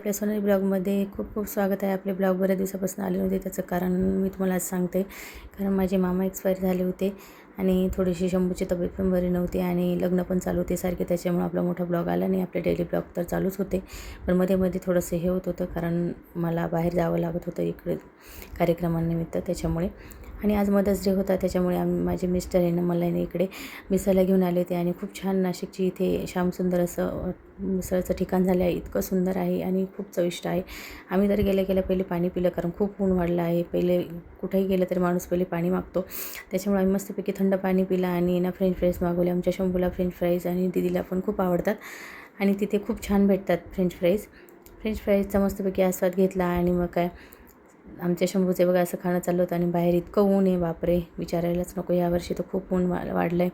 आपल्या सोनाली ब्लॉगमध्ये खूप खूप स्वागत आहे. आपले ब्लॉग बऱ्याच दिवसापासून आले नव्हते, त्याचं कारण मी तुम्हाला आज सांगते. कारण माझे मामा एक्सपायर झाले होते आणि थोडीशी शंभूची तब्येत पण बरी नव्हती आणि लग्न पण चालू होते सारखे, त्याच्यामुळे आपला मोठा ब्लॉग आला नाही. आपले डेली ब्लॉग तर चालूच होते, पण मध्ये मध्ये थोडंसं हे होत होतं कारण मला बाहेर जावं लागत होतं इकडे कार्यक्रमांनिमित्त, त्याच्यामुळे. आणि आज मदर्स डे होता, त्याच्यामुळे माझे मिस्टर आहे ना मला इकडे मिसळला घेऊन आले होते. आणि खूप छान नाशिकची इथे श्यामसुंदर असं मिसळचं ठिकाण झालं आहे. इतकं सुंदर आहे आणि खूप चविष्ट आहे. आम्ही तर गेल्या पहिले पाणी पिलं, कारण खूप ऊन वाढलं आहे. पहिले कुठेही गेलं तरी माणूस पहिले पाणी मागतो, त्याच्यामुळे आम्ही मस्तपैकी थंड पाणी पिलं आणि ना फ्रेंच फ्राईज मागवले. आमच्या शंभूला फ्रेंच फ्राईज आणि दीदीला पण खूप आवडतात आणि तिथे खूप छान भेटतात फ्रेंच फ्राईजचा मस्तपैकी आस्वाद घेतला. आणि मग काय आमच्या शंभूचे बघा असं खाणं चाललं होतं. आणि बाहेर इतकं ऊन आहे, बापरे, विचारायलाच नको. यावर्षी तर खूप ऊन वाढलं आहे,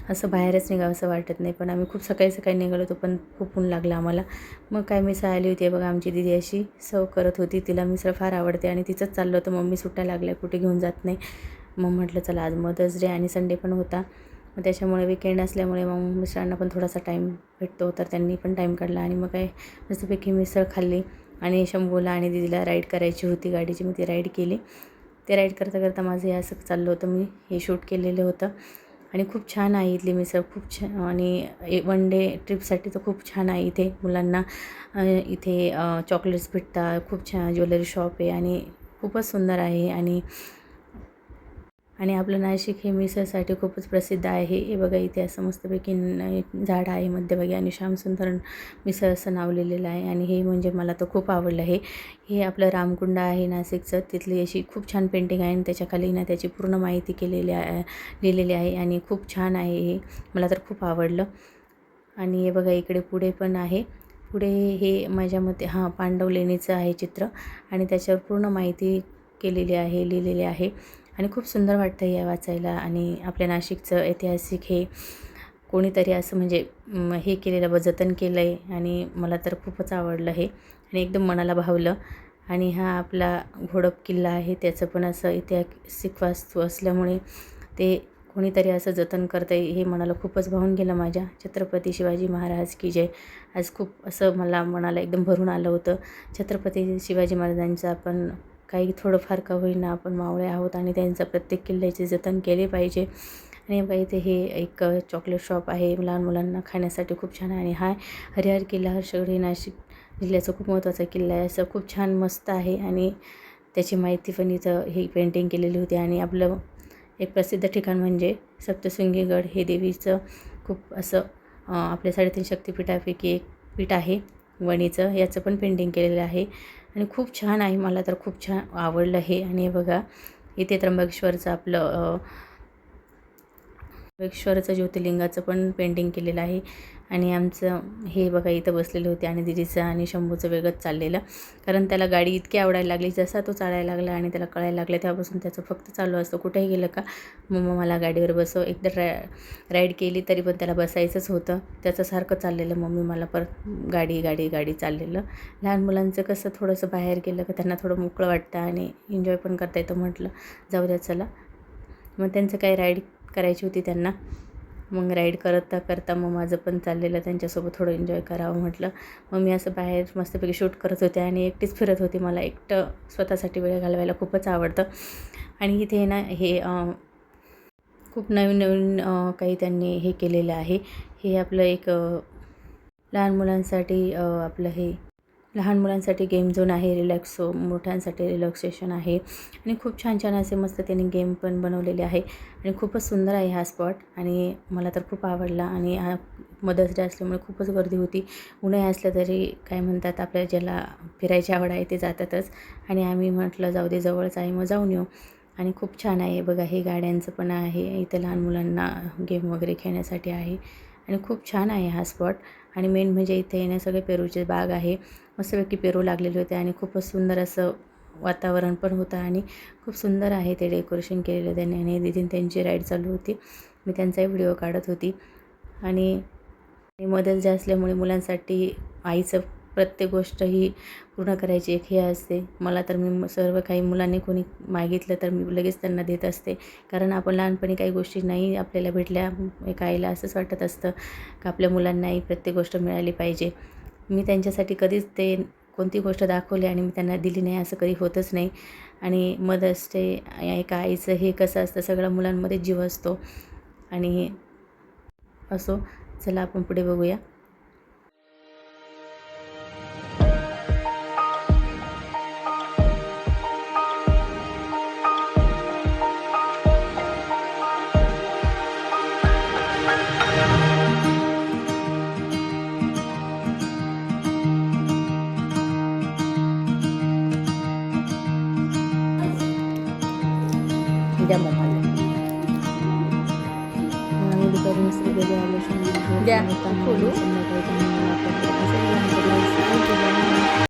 असं बाहेरच निघावं असं वाटत नाही. पण आम्ही खूप सकाळी निघालो होतो, पण खूप ऊन लागलं आम्हाला. मग काय मिसळ आली होती बघा. आमची दीदी अशी सर्व करत होती, तिला मिसळ फार आवडते आणि तिचंच चाललं होतं, मम्मी सुट्ट्या लागल्या, कुठे घेऊन जात नाही. मग म्हटलं चला, आज मदर्स डे आणि संडे पण होता, मग त्याच्यामुळे विकेंड असल्यामुळे मग मिस्टरांना पण थोडासा टाईम भेटतो, तर त्यांनी पण टाईम काढला. आणि मग काय मस्तपैकी मिसळ खाल्ली. आणि शंभूला आणि दीदीला राईड करायची होती गाडीची, मग ती राईड केली. ते राईड करता माझं हे असं चाललं होतं, मी हे शूट केलेलं होतं. आणि खूप छान आहे इथली मिसळ, खूप छान. आणि वन डे ट्रिपसाठी तर खूप छान आहे इथे. मुलांना इथे चॉकलेट्स भेटतात, खूप छान ज्वेलरी शॉप आहे आणि खूपच सुंदर आहे. आणि आपलं नाशिक हे मिसळसाठी खूपच प्रसिद्ध आहे. हे बघा, इथे असं मस्तपैकी झाड आहे मध्यभागी आणि श्यामसुंदर मिसळ असं नाव लिहिलेलं आहे. आणि हे म्हणजे मला तर खूप आवडलं. हे आपलं रामकुंड आहे नाशिकचं, तिथली अशी खूप छान पेंटिंग आहे आणि त्याच्याखाली ना त्याची पूर्ण माहिती लिहिलेली आहे आणि खूप छान आहे. हे मला तर खूप आवडलं. आणि हे बघा, इकडे पुढे पण आहे. पुढे हे माझ्या मते पांडव लेणीचं आहे चित्र आणि त्याच्यावर पूर्ण माहिती लिहिलेली आहे. आणि खूप सुंदर वाटतं या वाचायला. आणि आपल्या नाशिकचं ऐतिहासिक हे कोणीतरी असं म्हणजे हे केलेलं जतन केलं आहे आणि मला तर खूपच आवडलं हे आणि एकदम मनाला भावलं. आणि हा आपला घोडप किल्ला आहे, त्याचं पण असं ऐतिहासिक वास्तू असल्यामुळे ते कोणीतरी असं जतन करतं आहे, हे मनाला खूपच भावून गेलं माझ्या. छत्रपती शिवाजी महाराज की जय. आज खूप असं मनाला एकदम भरून आलं होतं. छत्रपती शिवाजी महाराजांचं आपण काही थोडंफार का होईना आपण मावळे आहोत आणि त्यांचं प्रत्येक किल्ल्याचे जतन केले पाहिजे. आणि बघा, इथे हे एक चॉकलेट शॉप आहे लहान मुलांना खाण्यासाठी, खूप छान आहे. आणि हा हरिहर किल्ला हर्षगड हे नाशिक जिल्ह्याचा खूप महत्त्वाचा किल्ला आहे, असं खूप छान मस्त आहे. आणि त्याची माहिती पण इथं ही पेंटिंग केलेली होती. आणि आपलं एक प्रसिद्ध ठिकाण म्हणजे सप्तशृंगी गड, हे देवीचं खूप असं आपल्या 3.5 शक्तिपीठापैकी एक पीठ आहे वणीचं, याचं पण पेंटिंग केलेलं आहे आणि खूप छान आहे. मला तर खूप छान आवडलं हे. आणि बघा, इथे त्र्यंबकेश्वरचं आपलं ज्योतिर्लिंगाचं पण पेंटिंग केलेलं आहे. आणि आमचं हे बघा, इथं बसलेले होते आणि दीदीचं आणि शंभूचं वेगळंच चाललेलं, कारण त्याला गाडी इतकी आवडायला लागली. जसा तो चालायला लागला आणि त्याला कळायला लागलं तेव्हापासून त्याचं फक्त चालू असतं, कुठेही गेलं का मम्मा मला गाडीवर बसव. एकदा राईड केली तरी पण त्याला बसायचंच होतं, त्याचं सारखं चाललेलं, मम्मी मला परत गाडी गाडी गाडी चाललेलं. लहान मुलांचं कसं थोडंसं बाहेर गेलं का त्यांना थोडं मोकळं वाटतं आणि एन्जॉय पण करता येतं. म्हटलं जाऊ द्या चला. मग त्यांचं काही राईड करायची होती त्यांना, मग राईड करता मग माझं पण चाललेलं त्यांच्यासोबत थोडं एन्जॉय करावं म्हटलं. मग मी असं बाहेर मस्तपैकी शूट करत होते आणि एकटीच फिरत होती. मला एकटं स्वतःसाठी वेळ घालवायला खूपच आवडतं. आणि इथे ना हे खूप नवीन काही त्यांनी हे केलेलं आहे. हे आपलं एक लहान मुलांसाठी गेम झोन आहे, मोठ्यांसाठी रिलॅक्सेशन आहे. आणि खूप छान असे मस्त त्यांनी गेम पण बनवलेले आहे आणि खूपच सुंदर आहे हा स्पॉट आणि मला तर खूप आवडला. आणि हा मदर्स डे असल्यामुळे खूपच गर्दी होती. उन्हाळा असलं तरी काय म्हणतात, आपल्या ज्याला फिरायची आवड आहे ते जातातच. आणि आम्ही म्हटलं जाऊ दे, जवळच आहे मग जाऊन येऊ. आणि खूप छान आहे बघा, हे गाड्यांचं पण आहे इथं, लहान मुलांना गेम वगैरे खेळण्यासाठी आहे आणि खूप छान आहे हा स्पॉट. आणि मेन म्हणजे इथे येण्या सगळे पेरूचे बाग आहे, मस्तपैकी पेरू लागलेले होते आणि खूपच सुंदर असं वातावरण पण होतं आणि खूप सुंदर आहे ते डेकोरेशन केलेलं त्यांनी. आणि दीदीन त्यांची राईड चालू होती, मी त्यांचाही व्हिडिओ काढत होती. आणि मदर्स डे असल्यामुळे मुलांसाठी आईचं प्रत्येक गोष्ट ही पूर्ण करायची एक हे असते. मला तर मी सर्व काही मुलांनी कोणी मागितलं तर मी लगेच त्यांना देत असते, कारण आपण लहानपणी काही गोष्टी नाही आपल्याला भेटल्या, एक आईला असंच वाटत असतं का आपल्या मुलांनाही प्रत्येक गोष्ट मिळाली पाहिजे. मी त्यांच्यासाठी कधीच ते कोणती गोष्ट दाखवली आणि मी त्यांना दिली नाही असं कधी होतच नाही. आणि मदर्स डे एका आईचं हे कसं असतं, सगळ्या मुलांमध्ये जीव असतो. आणि असो, चला आपण पुढे बघूया. द्या मम्माला. आणि दुपारी मिस्त्री गेले आलो द्या, खोलू. संध्याकाळी त्यांनी मला